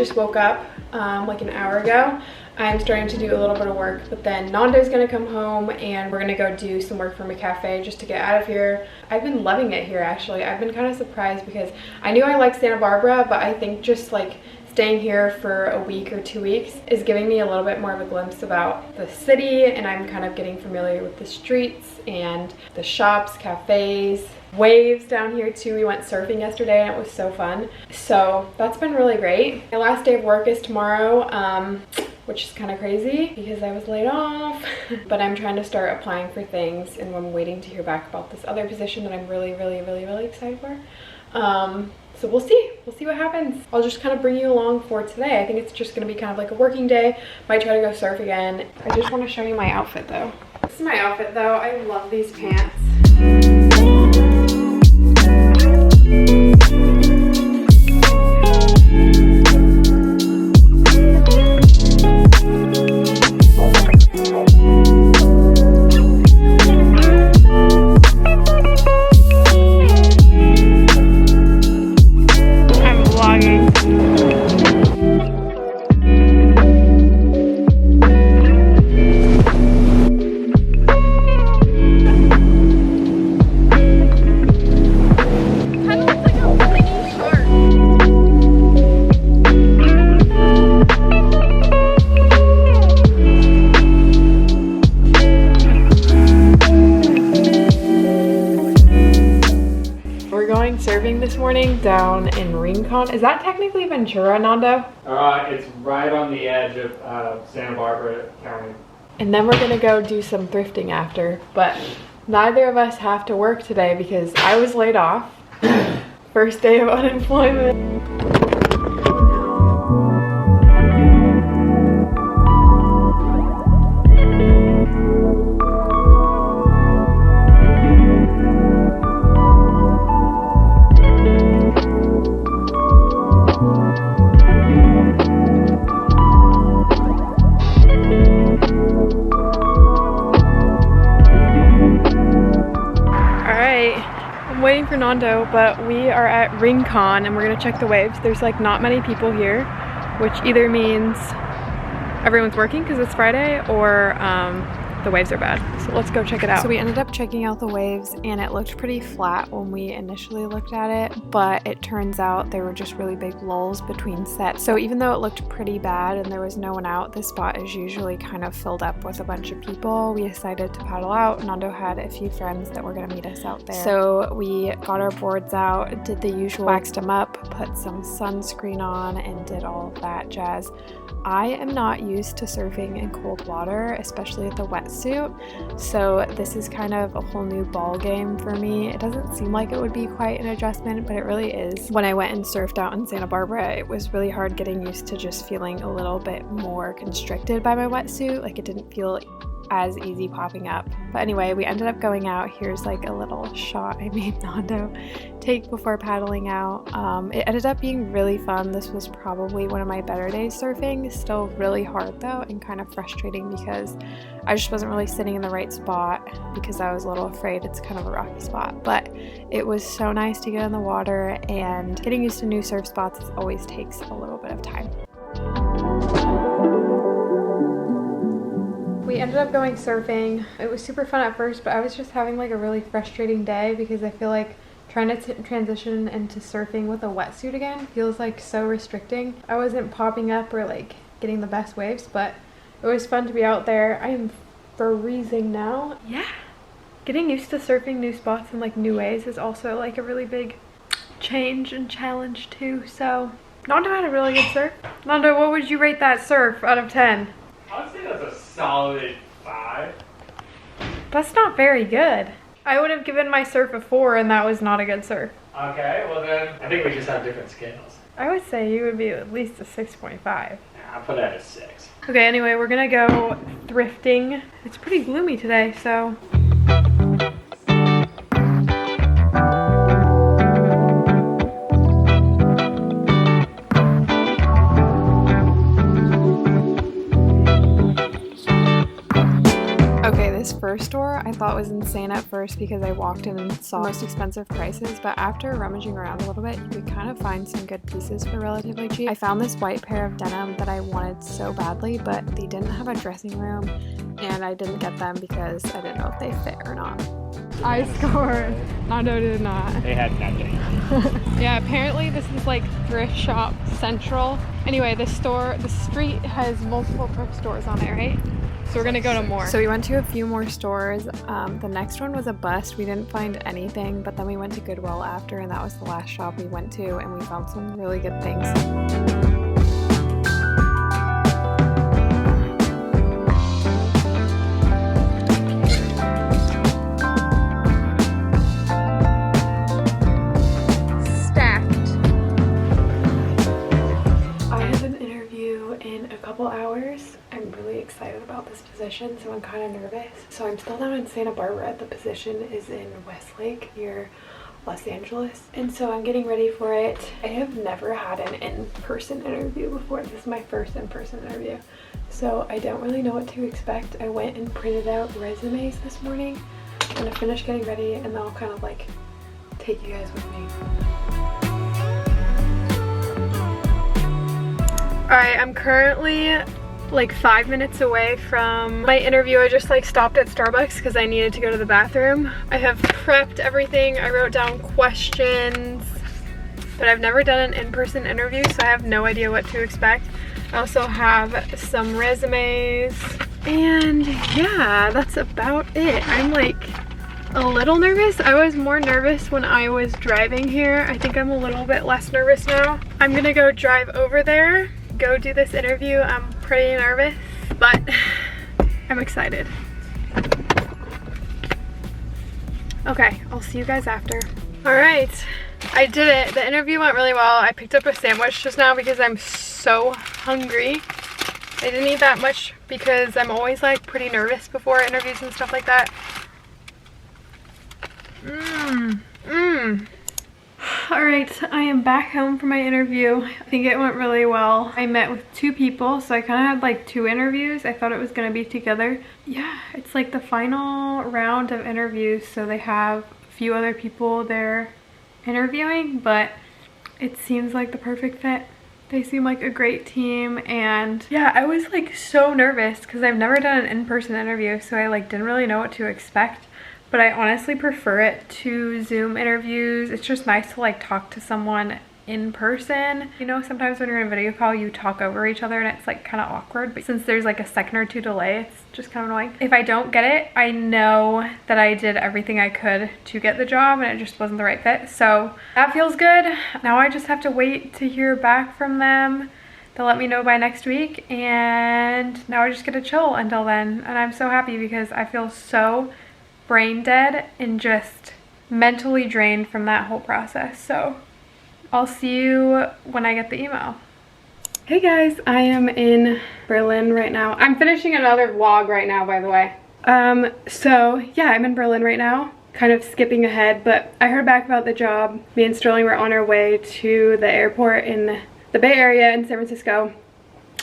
just woke up like an hour ago. I'm starting to do a little bit of work, but then Nando's gonna come home and we're gonna go do some work from a cafe just to get out of here. I've been loving it here actually. I've been kind of surprised because I knew I liked Santa Barbara, but I think just like staying here for a week or 2 weeks is giving me a little bit more of a glimpse about the city, and I'm kind of getting familiar with the streets and the shops, cafes, waves down here too. We went surfing yesterday and it was so fun. So that's been really great. My last day of work is tomorrow, which is kind of crazy because I was laid off. But I'm trying to start applying for things, and I'm waiting to hear back about this other position that I'm really excited for. So we'll see what happens. I'll just kind of bring you along for today. I think it's just gonna be kind of like a working day. Might try to go surf again. I just want to show you my outfit though. This is my outfit though. I love these pants. Surfing this morning down in Rincon. Is that technically Ventura, Nando? It's right on the edge of Santa Barbara County. And then we're gonna go do some thrifting after, but neither of us have to work today because I was laid off. First day of unemployment. Waiting for Nando, but we are at Rincon and we're gonna check the waves. There's like not many people here, which either means everyone's working because it's Friday, or the waves are bad. So let's go check it out. So we ended up checking out the waves and it looked pretty flat when we initially looked at it, but it turns out there were just really big lulls between sets. So even though it looked pretty bad and there was no one out, this spot is usually kind of filled up with a bunch of people. We decided to paddle out. Nando had a few friends that were gonna meet us out there. So we got our boards out, did the usual, waxed them up, put some sunscreen on, and did all of that jazz. I am not used to surfing in cold water, especially with a wetsuit, so this is kind of a whole new ball game for me. It doesn't seem like it would be quite an adjustment, but it really is. When I went and surfed out in Santa Barbara, it was really hard getting used to just feeling a little bit more constricted by my wetsuit. Like it didn't feel as easy popping up. But anyway, we ended up going out. Here's like a little shot I made Nando take before paddling out. It ended up being really fun. This was probably one of my better days surfing. Still really hard though, and kind of frustrating because I just wasn't really sitting in the right spot because I was a little afraid. It's kind of a rocky spot, but it was so nice to get in the water, and getting used to new surf spots always takes a little bit of time. We ended up going surfing. It was super fun at first, but I was just having like a really frustrating day because I feel like trying to transition into surfing with a wetsuit again feels like so restricting. I wasn't popping up or like getting the best waves, but it was fun to be out there. I am freezing now. Yeah. Getting used to surfing new spots in like new ways is also like a really big change and challenge too. So Nando had a really good surf. Nando, what would you rate that surf out of 10? I would say that's a solid 5. That's not very good. I would have given my surf a 4 and that was not a good surf. Okay, well then, I think we just have different scales. I would say you would be at least a 6.5. Yeah, I'll put that at a 6. Okay, anyway, we're gonna go thrifting. It's pretty gloomy today, so. This first store I thought was insane at first because I walked in and saw the most expensive prices, but after rummaging around a little bit, you could kind of find some good pieces for relatively cheap. I found this white pair of denim that I wanted so badly, but they didn't have a dressing room, and I didn't get them because I didn't know if they fit or not. I scored. Nando did not. They had nothing. Yeah, apparently this is like thrift shop central. Anyway, the street has multiple thrift stores on it, right? So we're gonna go to more. So we went to a few more stores. The next one was a bust. We didn't find anything, but then we went to Goodwill after, and that was the last shop we went to, and we found some really good things. Hours. I'm really excited about this position, so I'm kind of nervous. So I'm still down in Santa Barbara. The position is in Westlake near Los Angeles, and so I'm getting ready for it. I have never had an in-person interview before. This is my first in-person interview, so I don't really know what to expect. I went and printed out resumes this morning. I'm gonna finish getting ready, and then I'll kind of like take you guys with me. Alright, I'm currently like 5 minutes away from my interview. I just like stopped at Starbucks because I needed to go to the bathroom. I have prepped everything. I wrote down questions, but I've never done an in-person interview, so I have no idea what to expect. I also have some resumes, and yeah, that's about it. I'm like a little nervous. I was more nervous when I was driving here. I think I'm a little bit less nervous now. I'm gonna go drive over there, go do this interview. I'm pretty nervous, but I'm excited. Okay, I'll see you guys after. All right, I did it. The interview went really well. I picked up a sandwich just now because I'm so hungry. I didn't eat that much because I'm always like pretty nervous before interviews and stuff like that. Alright, I am back home from my interview. I think it went really well. I met with 2 people, so I kind of had like 2 interviews. I thought it was going to be together. Yeah, it's like the final round of interviews, so they have a few other people they're interviewing, but it seems like the perfect fit. They seem like a great team, and yeah, I was like so nervous because I've never done an in-person interview, so I like didn't really know what to expect. But I honestly prefer it to Zoom interviews. It's just nice to like talk to someone in person. You know, sometimes when you're in a video call, you talk over each other and it's like kind of awkward. But since there's like a second or 2 delay, it's just kind of annoying. If I don't get it, I know that I did everything I could to get the job and it just wasn't the right fit. So that feels good. Now I just have to wait to hear back from them. They'll let me know by next week, and now I just get to chill until then. And I'm so happy because I feel so brain dead and just mentally drained from that whole process. So I'll see you when I get the email. Hey guys, I am in Berlin right now. I'm finishing another vlog right now, by the way. So yeah, I'm in Berlin right now, kind of skipping ahead, but I heard back about the job. Me and Sterling were on our way to the airport in the Bay Area in San Francisco,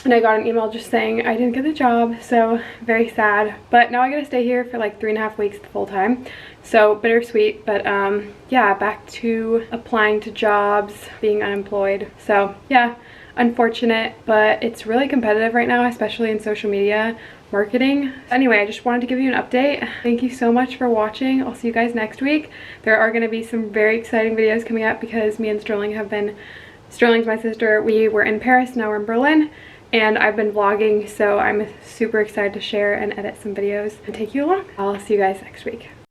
and I got an email just saying I didn't get the job, so very sad. But now I gotta stay here for like 3.5 weeks full time, so bittersweet. But yeah, back to applying to jobs, being unemployed. So yeah, unfortunate, but it's really competitive right now, especially in social media marketing. Anyway, I just wanted to give you an update. Thank you so much for watching. I'll see you guys next week. There are gonna be some very exciting videos coming up because me and Sterling have been, Sterling's my sister, we were in Paris, now we're in Berlin. And I've been vlogging, so I'm super excited to share and edit some videos and take you along. I'll see you guys next week.